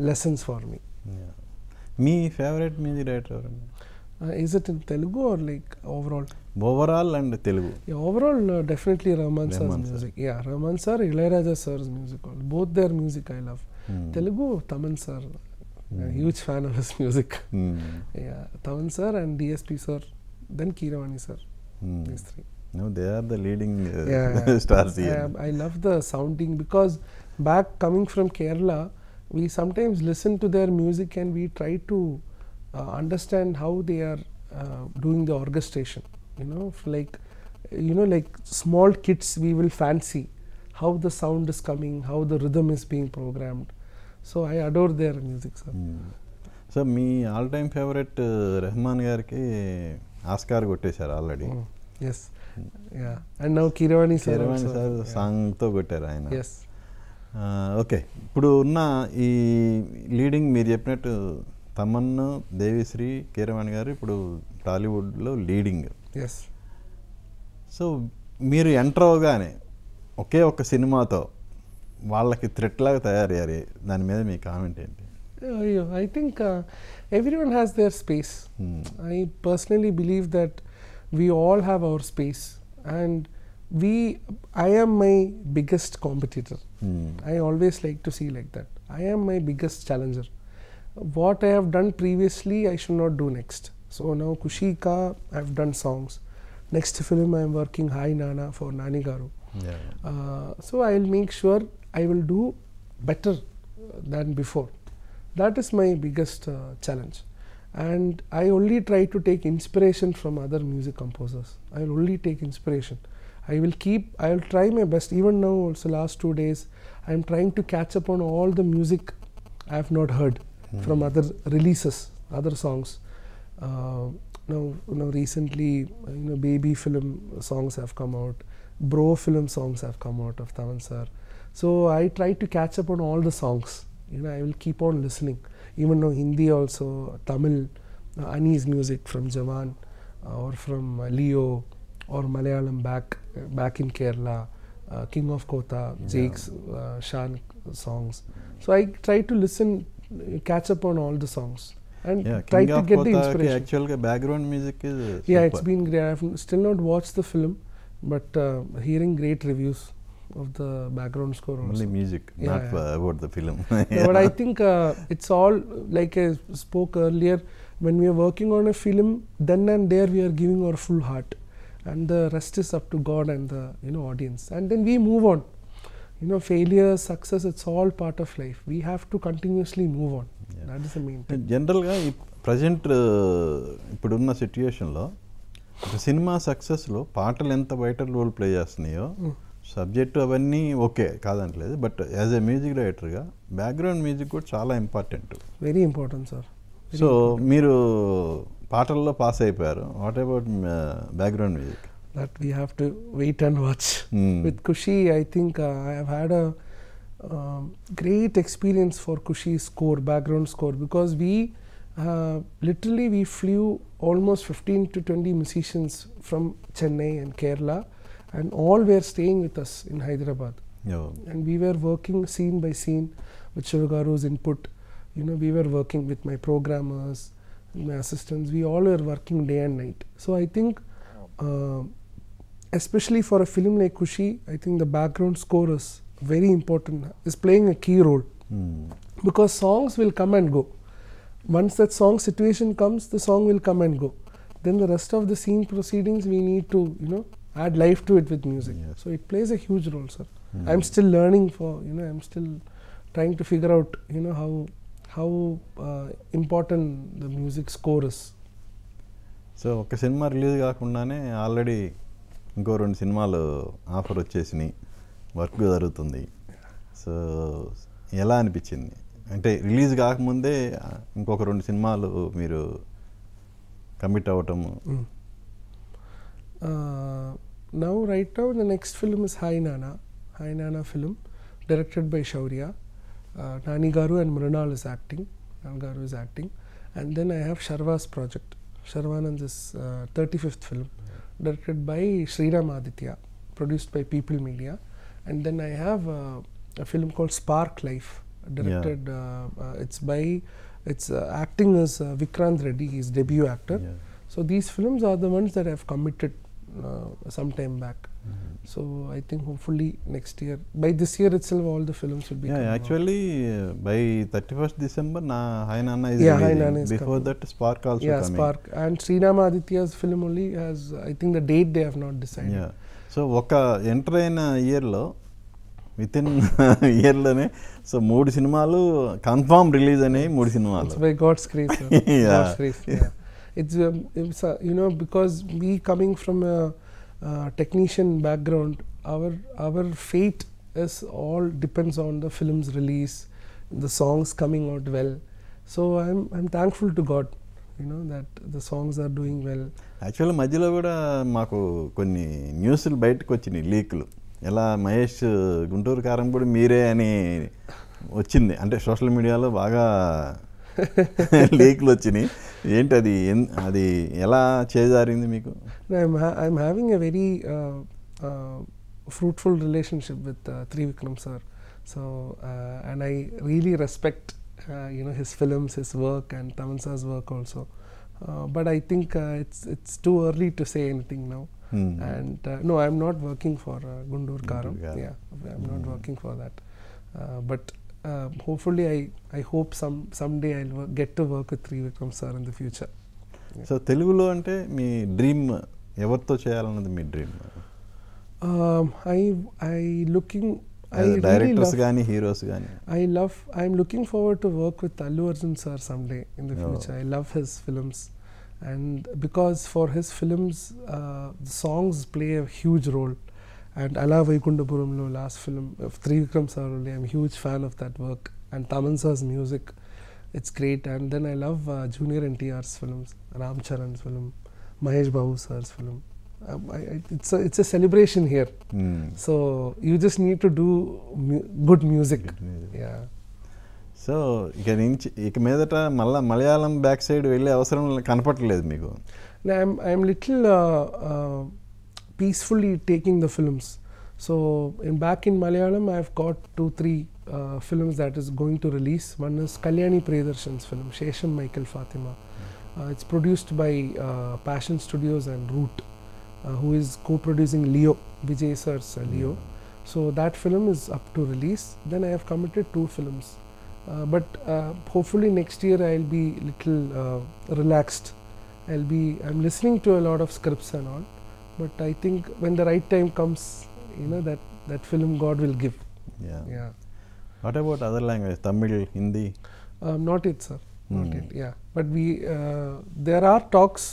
lessons for me. Me favourite music director? Is it in Telugu or like overall? Overall and Telugu. Yeah, overall definitely Rahman sir's Rahman sir. music. Yeah, Rahman sir, Ilayaraja sir's music. Both their music I love. Telugu, Taman sir. Huge fan of his music. Yeah, Taman sir and DSP sir, then Keeravani sir. These three. No, they are the leading Yeah, stars here. I love the sounding because back coming from Kerala, we sometimes listen to their music and we try to understand how they are doing the orchestration. Like small kids, we will fancy how the sound is coming, how the rhythm is being programmed. So I adore their music, sir. So మీ all time favourite Rahman గారికి Oscar కొట్టేశారు already. Yes, yeah, and now Keeravani sir సాంగ్తో కొట్టారు ఆయన. Yes. Okay, ఇప్పుడు ఉన్న ఈ leading మీరు చెప్పినట్టు తమన్, దేవిశ్రీ, కీరవాణి గారు ఇప్పుడు టాలీవుడ్లో లీడింగ్. ఎస్. సో మీరు ఎంటర్ అవగానే ఒకే ఒక్క సినిమాతో వాళ్ళకి థ్రెట్ లాగా తయారయ్యారు. దాని మీద మీ కామెంట్ ఏంటి? I think everyone has their space. I personally believe that we all have our space, and I am my biggest competitor. I always like to see like that. I am my biggest challenger. What I have done previously, I should not do next. So now Kushi ka I have done songs. Next film I am working Hi Nana for Nani Garu. So I will make sure I will do better than before. That is my biggest challenge, and I only try to take inspiration from other music composers. I will only take inspiration. I will try my best. Even now also last 2 days I am trying to catch up on all the music I have not heard from other releases, other songs. Now recently baby film songs have come out, bro film songs have come out of Taman sir. So I try to catch up on all the songs. I will keep on listening. Even though Hindi also, Tamil, Ani's music from Jawan, or from Leo, or Malayalam back in Kerala, King of Kotha, Jake's Shan songs. So I try to listen, catch up on all the songs, and try to get the inspiration. Actually, background music is super. It's been great. I have still not watched the film, but hearing great reviews of the background score also. Only music, not about the film. No, but I think it's all like I spoke earlier, when we are working on a film, then and there we are giving our full heart, and the rest is up to God and the audience, and then we move on. Failure, success, it's all part of life. We have to continuously move on. That is the main thing. జనరల్గా ఈ present ఇప్పుడున్న సిచ్యుయేషన్లో ఒక cinema సక్సెస్లో పాటలు ఎంత vital role play చేస్తున్నాయో, subject అవన్నీ okay కాదంటలేదు, బట్ యాజ్ ఎ మ్యూజిక్ డైరెక్టర్గా బ్యాక్గ్రౌండ్ మ్యూజిక్ కూడా చాలా important. Very important sir. So మీరు పాటల్లో పాస్ అయిపోయారు. What about background music? That we have to wait and watch. With Kushi, I think I have had a great experience for Kushi's score, background score, because we literally we flew almost 15 to 20 musicians from Chennai and Kerala, and all were staying with us in Hyderabad. And we were working scene by scene with Shivagaru's input. We were working with my programmers, my assistants. We all were working day and night. So I think especially for a film like Kushi, I think the background score is very important, is playing a key role. Because songs will come and go. Once that song situation comes, the song will come and go. Then the rest of the scene proceedings, we need to add life to it with music. So it plays a huge role, sir. I'm still learning I'm still trying to figure out how important the music score is. So ఒక cinema release కాకుండానే already ఇంకో 2 సినిమాలు offer వచ్చేసినాయి, work జరుగుతుంది. So ఎలా అనిపించింది? అంటే release కాకముందే ఇంకొక 2 సినిమాలు మీరు commit అవ్వటము. Right now the next film is Hi Nana film, directed by Shaurya. Nani Garu and Mrinal is acting. And then I have Sharva's project. Sharvanand's 35th film, directed by Sriram Aditya, produced by People Media. And then I have a film called Spark Life, directed. Acting as Vikrant Reddy, he's debut actor. So these films are the ones that I have committed some time back. So I think hopefully next year, by this year itself, all the films will be coming out. Actually, by 31st December, Hi Nana is Yeah, Hi releasing. Nana is Before coming. that, Spark also Yeah, coming. Spark. And Srinama Aditya's film only has, I think the date they have not decided. Yeah. So ఒక enter అయిన ఇయర్లో with in ఇయర్లోనే so 3 సినిమాలు confirm release అయినాయి. 3 సినిమాలు. It's by God's grace. Yeah. God's grace. Yeah. It's you know, because we coming from a technician background, our fate is all depends on the film's release, the songs coming out well. So I'm thankful to God, you know, that the songs are doing well. Actually మధ్యలో కూడా మాకు కొన్ని న్యూస్లు బయటకు వచ్చినాయి, లీకులు. ఎలా మహేష్ గుంటూరు కారం కూడా మీరే అని వచ్చింది, అంటే సోషల్ మీడియాలో బాగా లీకులు వచ్చినాయి. ఏంటి అది, అది ఎలా చేజారింది మీకు? I'm having a very fruitful relationship with Trivikram sir. So and I really respect you know, his films, his work, and Taman sir's work also. But I think it's too early to say anything now. And no, I'm not working for Guntur Karam. Yeah, I'm not working for that. But hopefully I hope someday I'll get to work with Trivikram sir in the future. So తెలుగులో అంటే మీ dream ఎవరితో చేయాలన్నది మీ dream? Directors కానీ heroes కానీ? I'm looking forward to work with Allu Arjun sir someday in the future. I love his films, and because for his films the songs play a huge role. And Ala Vaikundapuramlo, last film of Trivikram sir only, I'm a huge fan of that work. And Taman sir's music, it's great. And then I love Junior NTR's films, Ram Charan's film, Mahesh Babu sir's film. It's a celebration here. So you just need to do good music. Yeah. So ఇక మీదట మళ్ళీ Malayalam back side వెళ్ళే అవసరం కనపడలేదు మీకు? I'm little peacefully taking the films. So back in Malayalam, I've got 2-3 films that is going to release. One is Kalyani Priyadarshana's film, Hesham Michael Fatima. It's produced by Passion Studios and Root, who is co-producing Leo, Vijay sir's Leo. So that film is up to release. Then I have committed 2 films. But hopefully next year I'll be little relaxed. I'm listening to a lot of scripts and all. But I think when the right time comes, you know, that film God will give. Yeah. What about other language? Tamil, Hindi? Not yet, sir. Not yet. Yeah. But there are talks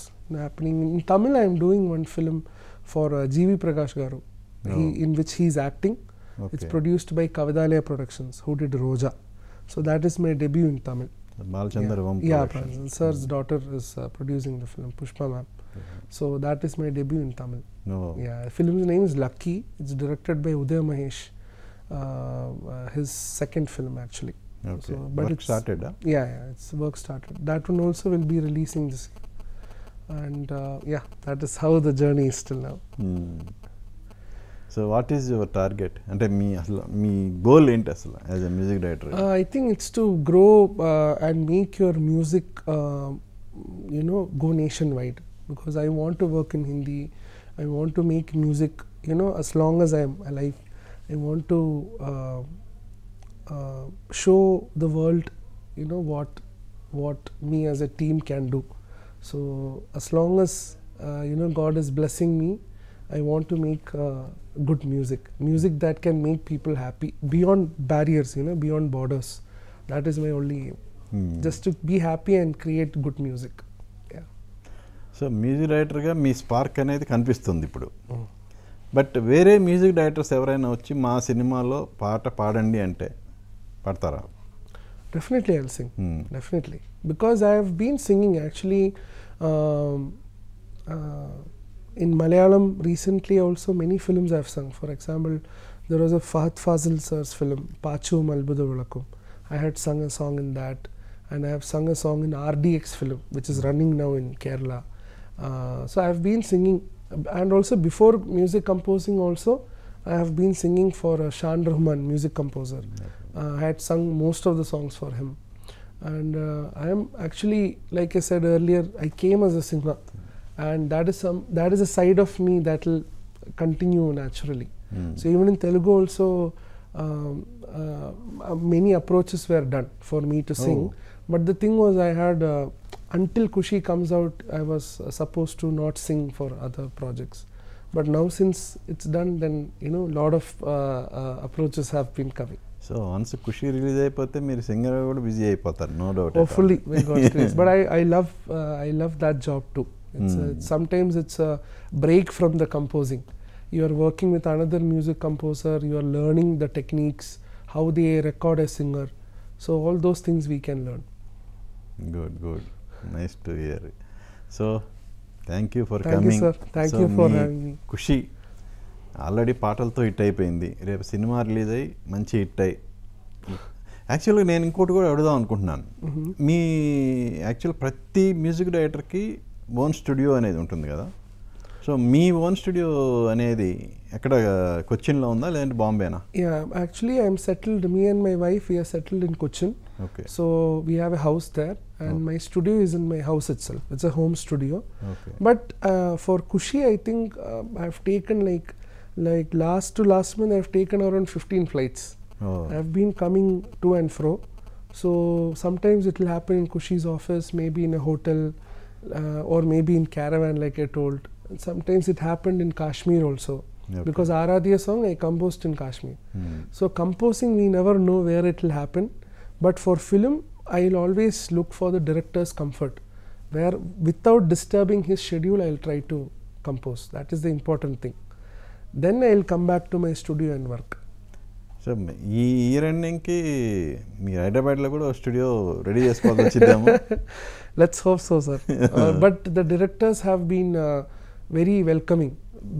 happening. In Tamil, I am doing one film for G.V. Prakash Garu, in which he is acting. Okay. It's produced by Kavidalaya Productions, who did Roja. So that is my debut in Tamil. Balchandra Vam Productions. Yeah, sir's daughter is producing the film, Pushpa ma'am. So that is my debut in Tamil. Yeah, the film's name is Lucky. It's directed by Uday Mahesh. His second film actually. Okay. So, but work started, huh? Yeah, it's work started. That one also will be releasing this year. And yeah, that is how the journey is till now. So what is your target? అంటే మీ goal ఏంటి అసలు as a music director? I think it's to grow and make your music you know, go nationwide, because I want to work in Hindi. I want to make music, you know, as long as I am alive. I want to show the world, you know, what me as a team can do. So as long as you know, God is blessing me, I want to make good music that can make people happy beyond barriers, you know, beyond borders. That is my only aim. Just to be happy and create good music. Yeah. So music డైరెక్టర్గా మీ spark అనేది కనిపిస్తుంది ఇప్పుడు. But వేరే music directors ఎవరైనా వచ్చి మా సినిమాలో పాట పాడండి అంటే పాడతారా? Definitely I'll sing. Definitely. Because I have been singing actually in Malayalam recently also. Many films I have sung. For example, there was a Fahad Fazil sir's film, Pachu Malbudu Velakum. I had sung a song in that, and I have sung a song in RDX film, which is running now in Kerala. So I have been singing, and also before music composing also, I have been singing for Shan Rahman, music composer. I had sung most of the songs for him. And I am actually, like I said earlier, I came as a singer. and that is a side of me that will continue naturally. So even in Telugu also, many approaches were done for me to sing. But the thing was, I had until Kushi comes out, I was supposed to not sing for other projects. But now since it's done, then lot of approaches have been coming. So once Kushi release అయిపోతే మీరు singer కూడా busy అయిపోతారు, no doubt. Hopefully with God's grace. But I love that job too. Sometimes it's a break from the composing. You are working with another music composer, you are learning the techniques, how they record a singer. So all those things we can learn. Good. Nice to hear. So thank you for coming. Thank you, sir. Thank you for having me. Kushi already పాటలతో hit అయిపోయింది, రేపు cinema release అయ్యి మంచి hit అయ్యి, యాక్చువల్గా నేను ఇంకోటి కూడా అడుగుదాం అనుకుంటున్నాను. మీ యాక్చువల్ ప్రతి మ్యూజిక్ డైరెక్టర్కి ఓన్ స్టూడియో అనేది ఉంటుంది కదా. సో మీ ఓన్ స్టూడియో అనేది ఎక్కడ కొచ్చిన్లో ఉందా లేదంటే బాంబేనా? Actually I'm settled, me and my wife, we are settled in Cochin. Okay. So we have a house there and my studio is in my house itself. It's a home studio. Okay. But for Kushi, I think I've taken like last month I've taken around 15 flights. I've been coming to and fro. So sometimes it will happen in Kushi's office, maybe in a hotel, or maybe in caravan like I told. Sometimes it happened in Kashmir also. Okay. Because Aradhya song I composed in Kashmir. So composing, we never know where it will happen. But for film, I'll always look for the director's comfort, where without disturbing his schedule, I'll try to compose. That is the important thing. Then I'll come back to my studio and work. So ఈ year ఎండింగ్కి మీ హైదరాబాద్లో కూడా studio ready చేసుకోవాల్సి వచ్చిద్దాము. Let's hope so, sir. But the directors have been very welcoming.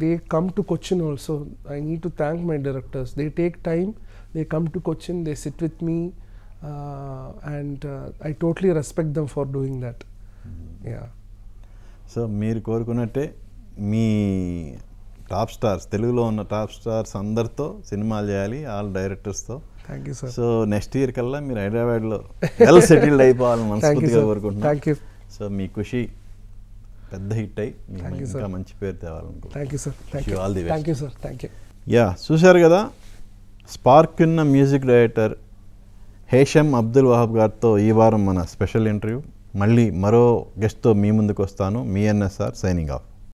They come to Cochin also. I need to thank my directors. They take time, they come to Cochin, they sit with me, and I totally respect them for doing that. Yeah. So మీరు కోరుకున్నట్టే మీ top stars, తెలుగులో ఉన్న top stars అందరితో సినిమాలు చేయాలి, all డైరెక్టర్స్తో. Thank you sir. So next year కల్లా మీరు హైదరాబాద్లో వెల్ సెటిల్డ్ అయిపోవాలని మనస్ఫూర్తిగా కోరుకుంటున్నాను. థ్యాంక్ యూ. సో మీ ఖుషి పెద్ద హిట్ అయ్యి ఇంకా మంచి పేరు తేవాలనుకుంటున్నాను. Thank you sir. Thank you. All the best. Thank you sir. Thank you. చూశారు కదా, స్పార్క్ ఉన్న మ్యూజిక్ డైరెక్టర్ హేషమ్ అబ్దుల్ వహాబ్ గారితో ఈ వారం మన స్పెషల్ ఇంటర్వ్యూ. మళ్ళీ మరో గెస్ట్తో మీ ముందుకు వస్తాను. మీ NSR సైనింగ్ ఆఫ్.